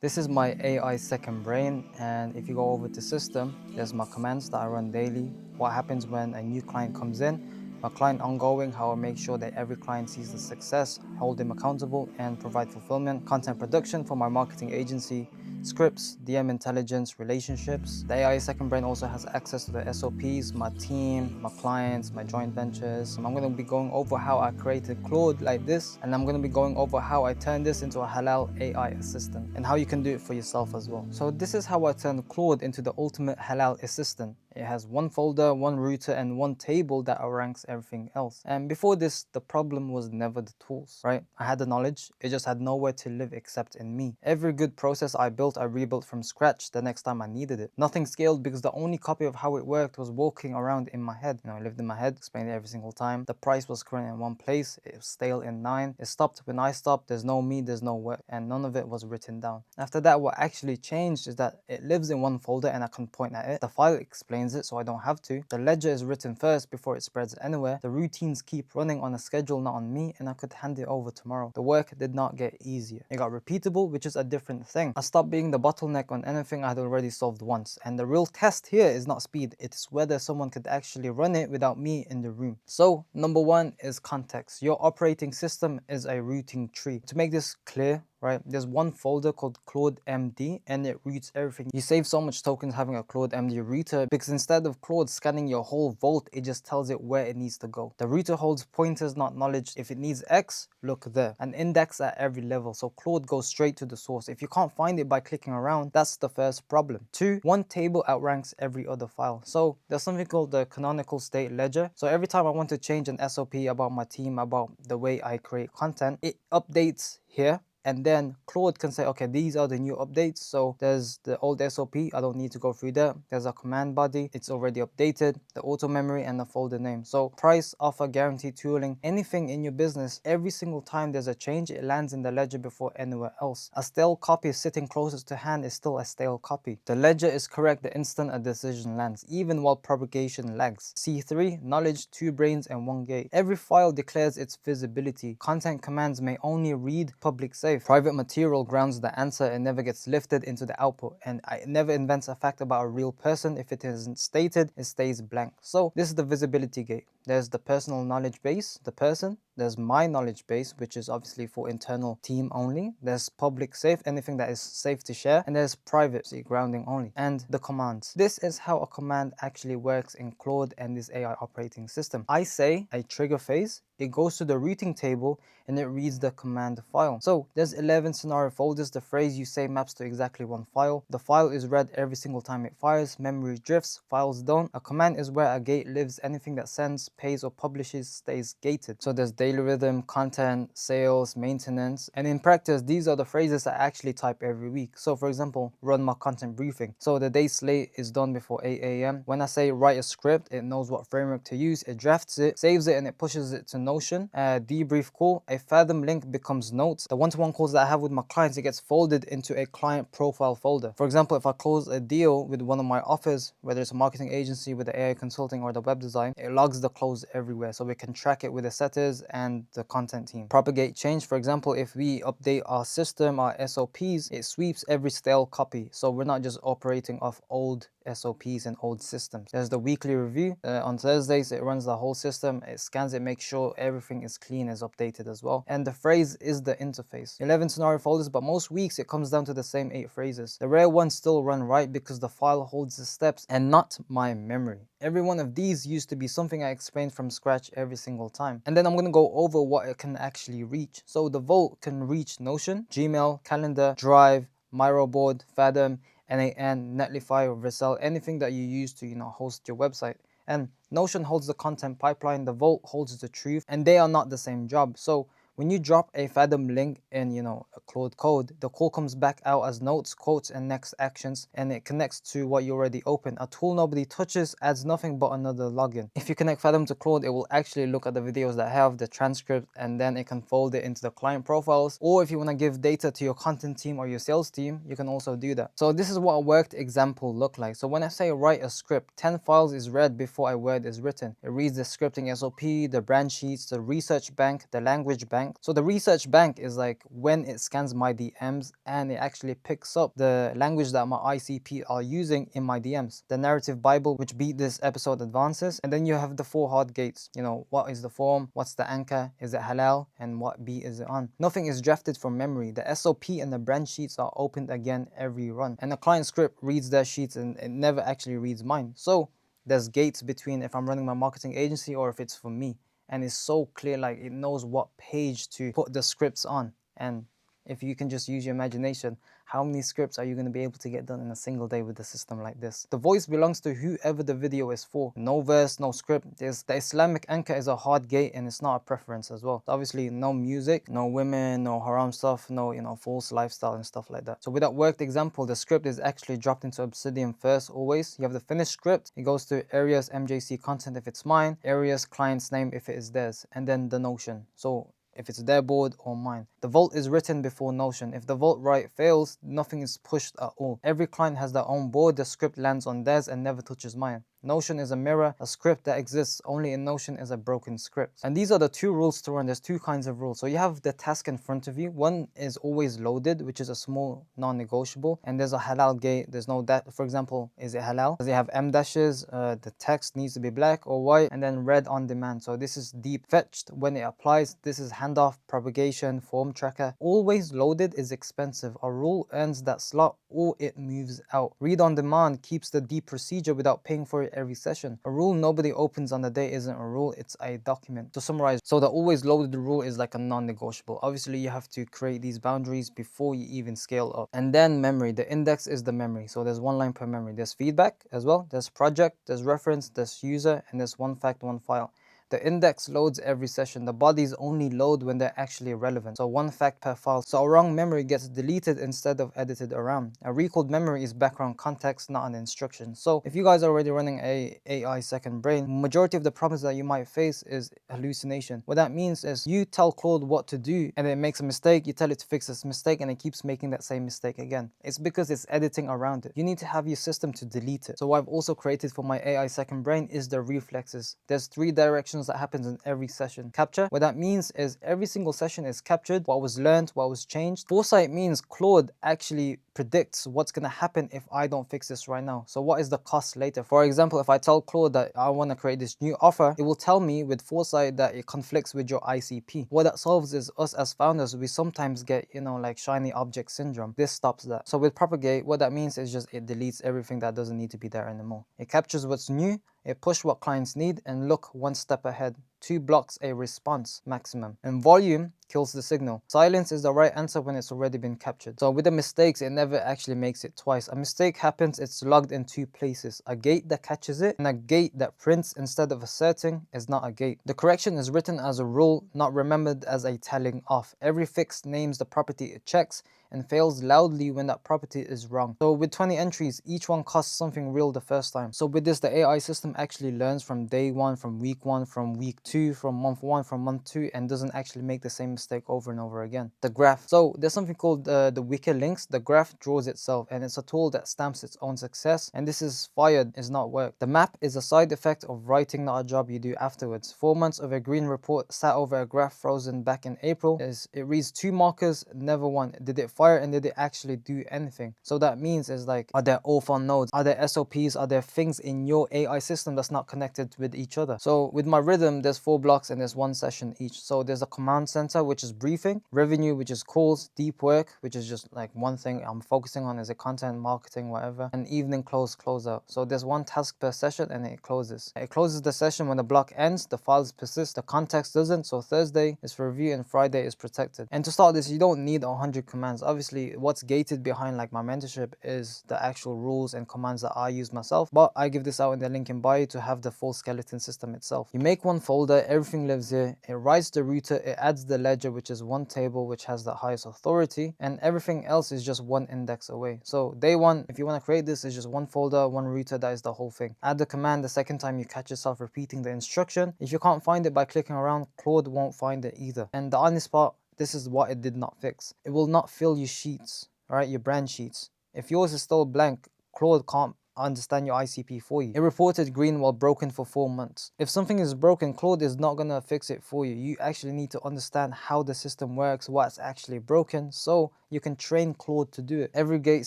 This is my AI second brain, and if you go over to system, there's my commands that I run daily. What happens when a new client comes in, my client ongoing, how I make sure that every client sees the success, hold them accountable, and provide fulfillment. Content production for my marketing agency, scripts, DM intelligence, relationships. The AI second brain also has access to the SOPs, my team, my clients, my joint ventures. I'm going to be going over how I created Claude like this, and I'm going to be going over how I turned this into a Halal AI assistant and how you can do it for yourself as well. So this is how I turned Claude into the ultimate Halal assistant. It has one folder, one router, and one table that ranks everything else. And before this, the problem was never the tools, right? I had the knowledge, it just had nowhere to live except in me. Every good process I built, I rebuilt from scratch the next time I needed it. Nothing scaled because the only copy of how it worked was walking around in my head. I lived in my head, explained it every single time. The price was current in one place, it was stale in 9. It stopped when I stopped, there's no me, there's no work, and none of it was written down. After that, what actually changed is that it lives in one folder and I can point at it. The file explains it so I don't have to. The ledger is written first before it spreads anywhere. The routines keep running on a schedule, not on me, and I could hand it over tomorrow. The work did not get easier. It got repeatable, which is a different thing. I stopped being the bottleneck on anything I had already solved once. And the real test here is not speed, it's whether someone could actually run it without me in the room. So, number one is context. Your operating system is a routing tree. To make this clear, right, there's one folder called Claude MD and it routes everything. You save so much tokens having a Claude MD router because instead of Claude scanning your whole vault, it just tells it where it needs to go. The router holds pointers, not knowledge. If it needs X, look there. An index at every level, so Claude goes straight to the source. If you can't find it by clicking around, that's the first problem. Two, one table outranks every other file. So there's something called the canonical state ledger. So every time I want to change an SOP about my team, about the way I create content, it updates here. And then Claude can say, okay, these are the new updates. So there's the old SOP. I don't need to go through that. There's a command body. It's already updated. The auto memory and the folder name. So price, offer, guarantee, tooling, anything in your business, every single time there's a change, it lands in the ledger before anywhere else. A stale copy sitting closest to hand is still a stale copy. The ledger is correct the instant a decision lands, even while propagation lags. C3, knowledge, 2 brains and 1 gate. Every file declares its visibility. Content commands may only read public safe. Private material grounds the answer and never gets lifted into the output, and it never invents a fact about a real person. If it isn't stated, it stays blank. So this is the visibility gate. There's the personal knowledge base, the person. There's my knowledge base, which is obviously for internal team only. There's public safe, anything that is safe to share. And there's privacy grounding only. And the commands. This is how a command actually works in Claude and this AI operating system. I say a trigger phase, it goes to the routing table and it reads the command file. So there's 11 scenario folders. The phrase you say maps to exactly one file. The file is read every single time it fires. Memory drifts, files don't. A command is where a gate lives. Anything that sends, pays or publishes stays gated. So there's daily rhythm, content, sales, maintenance. And in practice, these are the phrases I actually type every week. So for example, run my content briefing. So the day slate is done before 8 a.m. When I say write a script, it knows what framework to use. It drafts it, saves it and it pushes it to Notion. Debrief call, a Fathom link becomes notes. The one-to-one calls that I have with my clients, it gets folded into a client profile folder. For example, if I close a deal with one of my offers, whether it's a marketing agency with the AI consulting or the web design, it logs the close everywhere so we can track it with the setters and the content team. Propagate change, for example, if we update our system, our SOPs, it sweeps every stale copy. So we're not just operating off old SOPs and old systems. There's the weekly review. On Thursdays, it runs the whole system. It scans it, makes sure everything is clean, is updated as well. And the phrase is the interface. 11 scenario folders, but most weeks it comes down to the same 8 phrases. The rare ones still run right because the file holds the steps and not my memory. Every one of these used to be something I explained from scratch every single time. And then I'm going to go over what it can actually reach. So the Vault can reach Notion, Gmail, Calendar, Drive, Miroboard, Fathom, NAN, Netlify, or Vercel, anything that you use to, host your website. And Notion holds the content pipeline, the Vault holds the truth, and they are not the same job. So when you drop a Fathom link in, a Claude code, the call comes back out as notes, quotes, and next actions, and it connects to what you already opened. A tool nobody touches adds nothing but another login. If you connect Fathom to Claude, it will actually look at the videos that have the transcript, and then it can fold it into the client profiles. Or if you want to give data to your content team or your sales team, you can also do that. So this is what a worked example look like. So when I say write a script, 10 files is read before a word is written. It reads the scripting SOP, the brand sheets, the research bank, the language bank, bank. So the research bank is like when it scans my DMs and it actually picks up the language that my ICP are using in my DMs. The narrative Bible, which beat this episode advances. And then you have the 4 hard gates. You know, what is the form? What's the anchor? Is it halal? And what beat is it on? Nothing is drafted from memory. The SOP and the branch sheets are opened again every run. And the client script reads their sheets and it never actually reads mine. So there's gates between if I'm running my marketing agency or if it's for me. And it's so clear, like it knows what page to put the scripts on. And if you can just use your imagination, how many scripts are you going to be able to get done in a single day with a system like this? The voice belongs to whoever the video is for. No verse, no script. The Islamic anchor is a hard gate and it's not a preference as well. So obviously no music, no women, no haram stuff, no, you know, false lifestyle and stuff like that. So with that worked example, the script is actually dropped into Obsidian first always. You have the finished script. It goes to areas MJC content if it's mine, areas client's name if it is theirs, and then the Notion. So if it's their board or mine. The vault is written before Notion. If the vault write fails, nothing is pushed at all. Every client has their own board, the script lands on theirs and never touches mine. Notion is a mirror. A script that exists only in Notion is a broken script. And these are the 2 rules to run. There's 2 kinds of rules. So you have the task in front of you. One is always loaded, which is a small non-negotiable. And there's a halal gate. There's no that. For example, is it halal? Does it have M dashes? The text needs to be black or white, and then red on demand. So this is deep fetched when it applies. This is handoff, propagation, form tracker. Always loaded is expensive. A rule earns that slot or it moves out. Read on demand keeps the deep procedure without paying for it every session. A rule nobody opens on the day isn't a rule, it's a document. To summarize, so the always loaded rule is like a non-negotiable. Obviously you have to create these boundaries before you even scale up. And then memory, the index is the memory. So there's 1 line per memory. There's feedback as well, there's project, there's reference, there's user, and there's 1 fact, 1 file. The index loads every session. The bodies only load when they're actually relevant. So 1 fact per file. So a wrong memory gets deleted instead of edited around. A recalled memory is background context, not an instruction. So if you guys are already running a AI second brain, majority of the problems that you might face is hallucination. What that means is you tell Claude what to do and it makes a mistake. You tell it to fix this mistake and it keeps making that same mistake again. It's because it's editing around it. You need to have your system to delete it. So what I've also created for my AI second brain is the reflexes. There's 3 directions that happens in every session. Capture, what that means is every single session is captured, what was learned, what was changed. Foresight means Claude actually predicts what's going to happen if I don't fix this right now. So what is the cost later? For example, if I tell Claude that I want to create this new offer, it will tell me with foresight that it conflicts with your ICP. What that solves is us as founders, we sometimes get, you know, like shiny object syndrome. This stops that. So with propagate, what that means is just it deletes everything that doesn't need to be there anymore. It captures what's new, it pushes what clients need, and look 1 step ahead. 2 blocks a response maximum. And volume kills the signal. Silence is the right answer when it's already been captured. So with the mistakes, it never actually makes it twice. A mistake happens, it's logged in 2 places. A gate that catches it and a gate that prints instead of asserting is not a gate. The correction is written as a rule, not remembered as a telling off. Every fix names the property it checks and fails loudly when that property is wrong. So with 20 entries, each one costs something real the first time. So with this, the AI system actually learns from day 1, from week 1, from week 2, from month 1, from month 2, and doesn't actually make the same mistake over and over again. The graph. So there's something called the wiki links. The graph draws itself, and it's a tool that stamps its own success. And this is fired, is not work. The map is a side effect of writing, not a job you do afterwards. 4 months of a green report sat over a graph frozen back in April. It reads 2 markers, never 1. Did it fire and did it actually do anything? So that means is like, are there orphan nodes? Are there SOPs? Are there things in your AI system that's not connected with each other? So with my rhythm, there's 4 blocks and there's 1 session each. So there's a command center, which is briefing, revenue, which is calls, deep work, which is just like one thing I'm focusing on, is it content, marketing, whatever, and evening close out. So there's 1 task per session and it closes. It closes the session when the block ends, the files persist, the context doesn't. So Thursday is for review and Friday is protected. And to start this, you don't need 100 commands. Obviously, what's gated behind like my mentorship is the actual rules and commands that I use myself, but I give this out in the link in bio to have the full skeleton system itself. You make 1 folder, everything lives here, it writes the router, it adds the ledger, which is 1 table which has the highest authority, and everything else is just 1 index away. So day 1, if you want to create this, is just 1 folder, 1 router, that is the whole thing. Add the command the second time you catch yourself repeating the instruction. If you can't find it by clicking around, Claude won't find it either. And the honest part, this is what it did not fix. It will not fill your sheets, all right, your brand sheets. If yours is still blank, Claude can't understand your ICP for you. It reported green while broken for 4 months. If something is broken, Claude is not gonna fix it for you. You actually need to understand how the system works, what's actually broken, so you can train Claude to do it. Every gate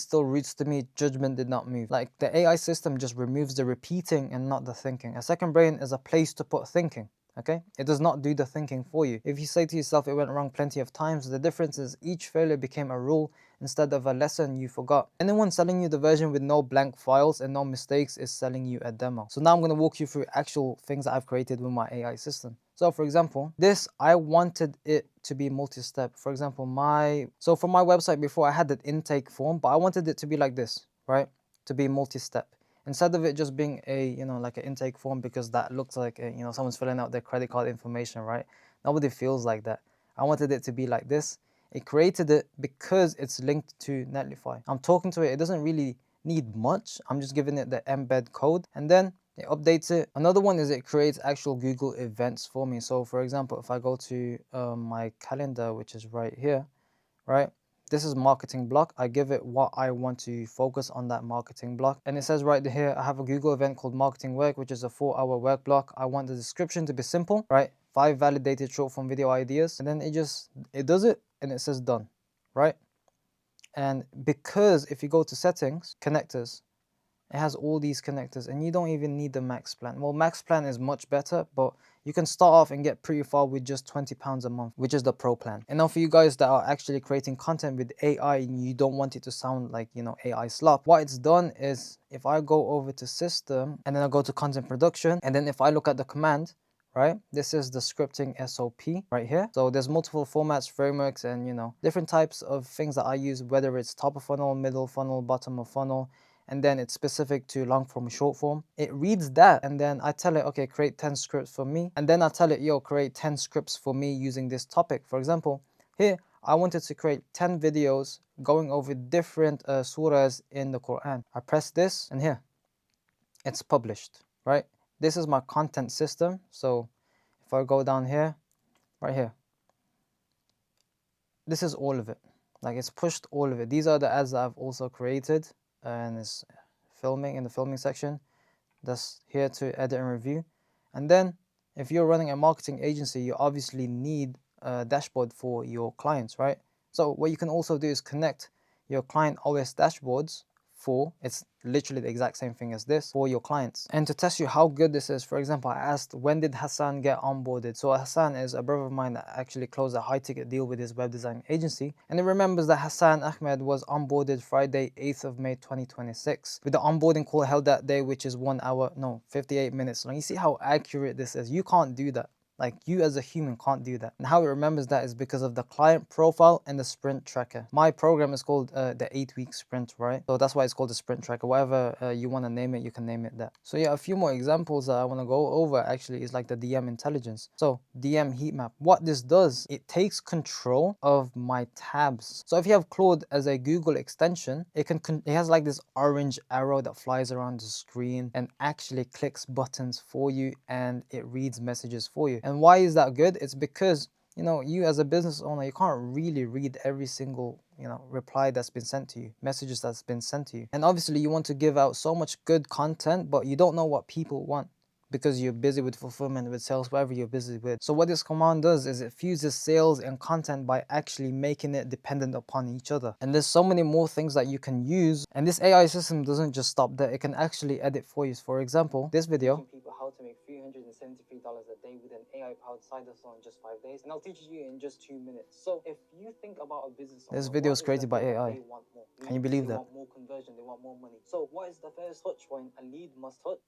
still reads to me, judgment did not move. Like, the AI system just removes the repeating and not the thinking. A second brain is a place to put thinking. Okay, it does not do the thinking for you. If you say to yourself it went wrong plenty of times, the difference is each failure became a rule instead of a lesson you forgot. Anyone selling you the version with no blank files and no mistakes is selling you a demo. So now I'm going to walk you through actual things that I've created with my AI system. So for example, this, I wanted it to be multi-step. For example, for my website before, I had that intake form, but I wanted it to be like this, right? To be multi-step. Instead of it just being a, like an intake form, because that looks like, someone's filling out their credit card information, right? Nobody feels like that. I wanted it to be like this. It created it because it's linked to Netlify. I'm talking to it. It doesn't really need much. I'm just giving it the embed code and then it updates it. Another one is it creates actual Google events for me. So for example, if I go to my calendar, which is right here, right? This is marketing block. I give it what I want to focus on that marketing block. And it says right here, I have a Google event called Marketing Work, which is a 4-hour work block. I want the description to be simple, right? 5 validated short form video ideas. And then it does it and it says done, right? And because if you go to settings, connectors, it has all these connectors and you don't even need the max plan. Well, max plan is much better, but you can start off and get pretty far with just £20 a month, which is the pro plan. And now for you guys that are actually creating content with AI and you don't want it to sound like, AI slop, what it's done is if I go over to system and then I go to content production, and then if I look at the command, right, this is the scripting SOP right here. So there's multiple formats, frameworks, and different types of things that I use, whether it's top of funnel, middle funnel, bottom of funnel, and then it's specific to long form, short form. It reads that and then I tell it, okay, create 10 scripts for me. And then I tell it, yo, create 10 scripts for me using this topic. For example, here, I wanted to create 10 videos going over different surahs in the Quran. I press this and here, it's published, right? This is my content system. So if I go down here, right here, this is all of it. Like, it's pushed all of it. These are the ads that I've also created, and it's filming in the filming section. That's here to edit and review. And then if you're running a marketing agency, you obviously need a dashboard for your clients, right? So what you can also do is connect your client OS dashboards it's literally the exact same thing as this, for your clients. And to test you how good this is, for example, I asked, when did Hassan get onboarded? So Hassan is a brother of mine that actually closed a high ticket deal with his web design agency. And it remembers that Hassan Ahmed was onboarded Friday, 8th of May, 2026, with the onboarding call held that day, which is 58 minutes long. You see how accurate this is? You can't do that. Like, you as a human can't do that. And how it remembers that is because of the client profile and the sprint tracker. My program is called the 8-week sprint, right? So that's why it's called the sprint tracker. Whatever you want to name it, you can name it that. So yeah, a few more examples that I want to go over actually is like the DM intelligence. So DM heat map. What this does, it takes control of my tabs. So if you have Claude as a Google extension, it has like this orange arrow that flies around the screen and actually clicks buttons for you, and it reads messages for you. And why is that good? It's because, you as a business owner, you can't really read every single, reply that's been sent to you, messages that's been sent to you. And obviously you want to give out so much good content, but you don't know what people want, because you're busy with fulfillment, with sales, whatever you're busy with. So what this command does is it fuses sales and content by actually making it dependent upon each other. And there's so many more things that you can use. And this AI system doesn't just stop there. It can actually edit for you. For example, this video. Teaching people how to make $373 a day with an AI-powered side hustle in just 5 days. And I'll teach you in just 2 minutes. So if you think about a business owner, this video is created by AI. They want more. Can you believe that? They want more conversion. They want more money. So what is the first touch point a lead must touch?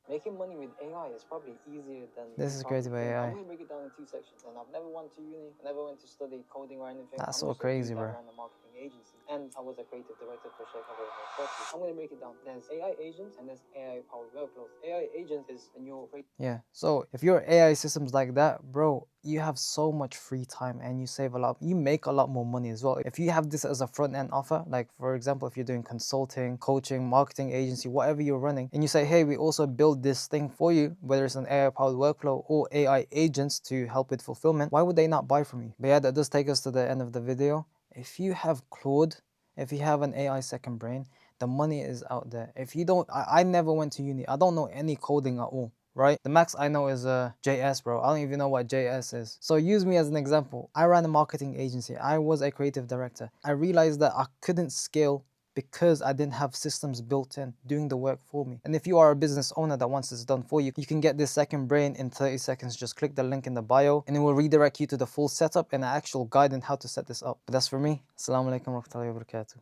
Making money with AI is probably easier than... This is created by AI. I'm going to break it down in 2 sections. And I've never went to uni, I never went to study coding or anything. That's so crazy, bro. I ran a marketing agency, and I was a creative director for Sheikh Abdul. I'm going to break it down. There's AI agents and there's AI powered workflows. AI agent is a new... Yeah, so if you're AI systems like that, bro, you have so much free time and you save a lot. You make a lot more money as well. If you have this as a front end offer, like for example, if you're doing consulting, coaching, marketing agency, whatever you're running, and you say, hey, we also build this thing for you, whether it's an AI powered workflow or AI agents to help with fulfillment, why would they not buy from you? But yeah, that does take us to the end of the video. If you have Claude, if you have an AI second brain, The money is out there. If you don't, I never went to uni. I don't know any coding at all, right? The max I know is JS, bro. I don't even know what JS is. So use me as an example. I ran a marketing agency. I was a creative director. I realized that I couldn't scale because I didn't have systems built in doing the work for me. And if you are a business owner that wants this done for you, you can get this second brain in 30 seconds. Just click the link in the bio and it will redirect you to the full setup and an actual guide on how to set this up. But that's for me. Assalamu alaikum wa rahmatullahi wa barakatuh.